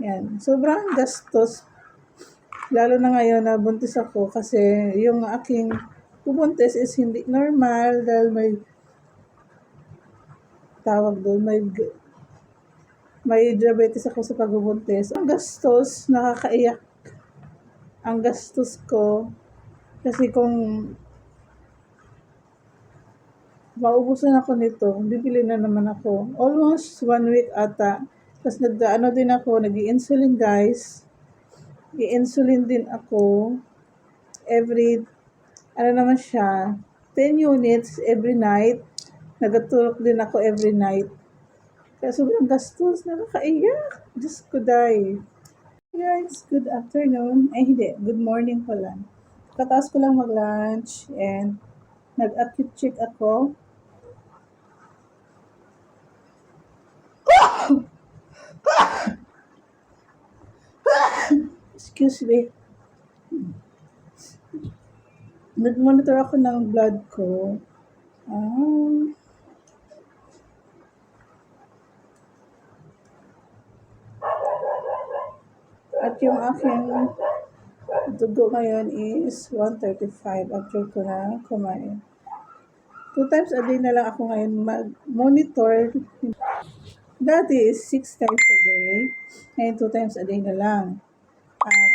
Yan. Sobrang gastos. Lalo na ngayon na buntis ako kasi yung aking bubuntis is hindi normal dahil may tawag doon, may diabetes ako sa pagbubuntis. Ang gastos, nakakaiyak ang gastos ko. Kasi kung maubusan ako nito, bibili na naman ako. Almost 1 week ata. Tapos din ako, nag-i-insulin guys. I-insulin din ako. Every, ano naman siya, 10 units every night. Nagaturok din ako every night. Kaya sobrang gastos, nakakaiyak. Diyos ko, day. Guys, good afternoon. Ay, hindi. Good morning pala. Kataas ko lang mag-lunch and nag-acute check ako. Excuse me. Nag-monitor ako ng blood ko. At yung aking dugo ngayon is 135 after ko na kumain. 2 times a day na lang ako ngayon mag-monitor. Dati is 6 times a day. Ngayon 2 times a day na lang.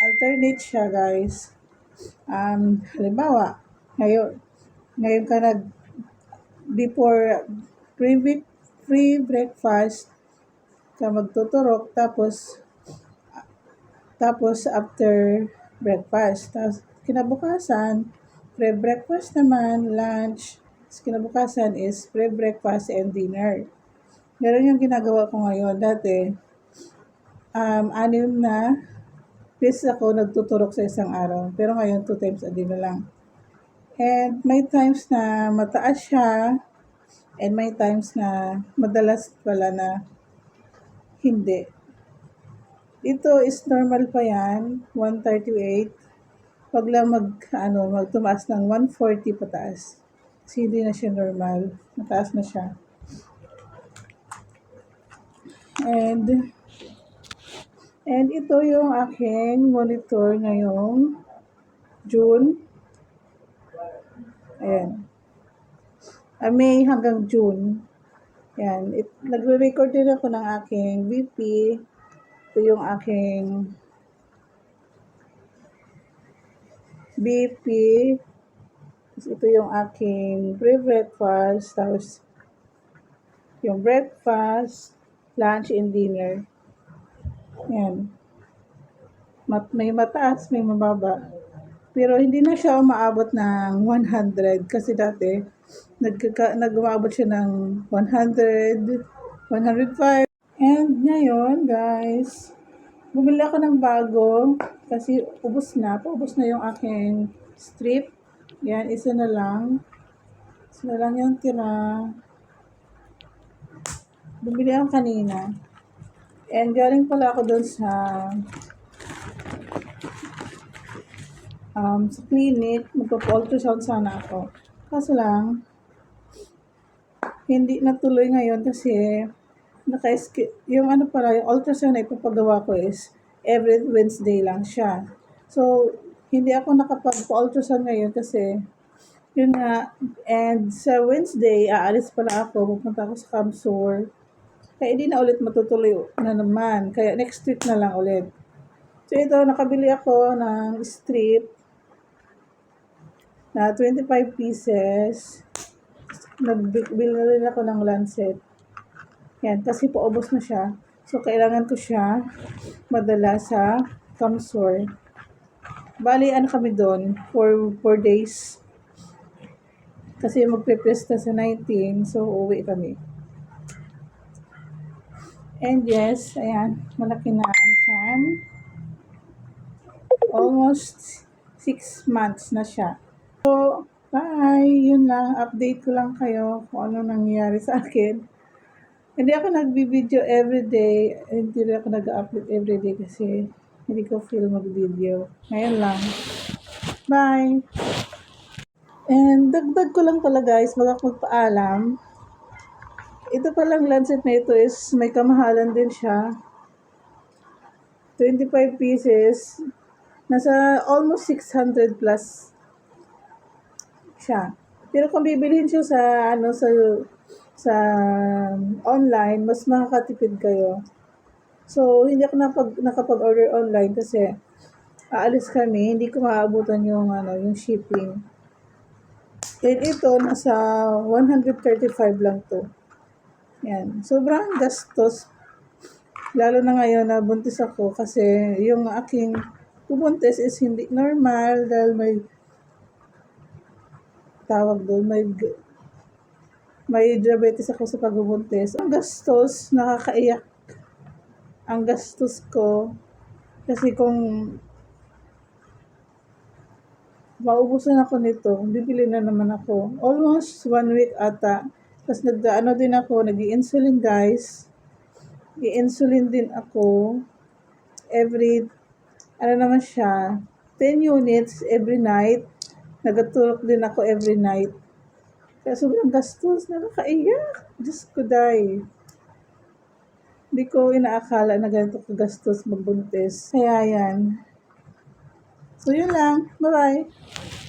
Alternate siya guys. Halimbawa, ngayon ka before pre-breakfast ka magtuturok, tapos after breakfast. Tapos kinabukasan, pre-breakfast naman, lunch. Tapos kinabukasan is pre-breakfast and dinner. Meron yung ginagawa ko ngayon. Dati, 6 na beses ako nagtuturok sa isang araw. Pero ngayon, 2 times a day na lang. And may times na mataas siya, and may times na madalas pala na hindi. Ito is normal pa yan, 138. Pag lang magtumaas ng 140 pataas. Kasi hindi na siya normal. Mataas na siya. And ito yung aking monitor ngayong June. Ayan. May hanggang June. Ayan. Nagre-record din ako ng aking BP. Ito yung aking BP. Tapos ito yung aking pre-breakfast. Tapos yung breakfast, lunch, and dinner. Ayan. May mataas, may mababa. Pero hindi na siya umaabot ng 100 kasi dati nag-umaabot siya ng 100, 105. And ngayon, guys, bumili ako ng bago kasi paubos na yung aking strip. Yan, isa na lang yung tira. Bumili ako kanina. And galing pala ako doon sa clinic, magpa-ultrasound sana ako. Kaso lang, hindi natuloy ngayon kasi yung yung ultrasound na ipapagawa ko is every Wednesday lang siya. So, hindi ako nakapag-ultrasound ngayon kasi yun nga, and sa Wednesday, aalis pala ako, pupunta ako sa Camsur. Kaya hindi na ulit matutuloy na naman. Kaya next week na lang ulit. So ito, nakabili ako ng strip na 25 pieces. Nagbili na rin ako ng lancet. Yan, kasi paubos na siya. So kailangan ko siya madala sa Camsur. Bali, kami doon for 4 days. Kasi magpe-presta sa 19, so uuwi kami. And yes, ayan, malaki na ang tiyan. Almost 6 months na siya. So, bye! Yun lang, update ko lang kayo kung ano nangyayari sa akin. Hindi ako nag-video everyday, hindi rin ako nag-upload everyday kasi hindi ko feel mag-video. Ngayon lang. Bye! And dagdag ko lang pala guys, bago ako magpaalam. Ito palang lancet na ito is may kamahalan din siya. 25 pieces, nasa almost 600 plus siya. Pero kung bibilhin siya sa sa online, mas makakatipid kayo. So, hindi ako nakapag-order online kasi aalis kami, hindi ko maabutan yung yung shipping. And ito nasa 135 lang to. Yan. Sobrang gastos. Lalo na ngayon na buntis ako kasi yung aking bubuntis is hindi normal dahil may tawag doon, may diabetes ako sa pagbubuntis. Ang gastos, nakakaiyak. Ang gastos ko kasi kung maubusan ako nito, bibili na naman ako. Almost 1 week ata. Tapos din ako, nag-i-insulin guys. I-insulin din ako every, naman siya, 10 units every night. Nagatulog din ako every night. Kaya sobrang gastos, nakakaiyak. Diyos ko, day. Hindi ko inaakala na ganito kagastos magbuntis. Kaya yan. So, yun lang. Bye-bye.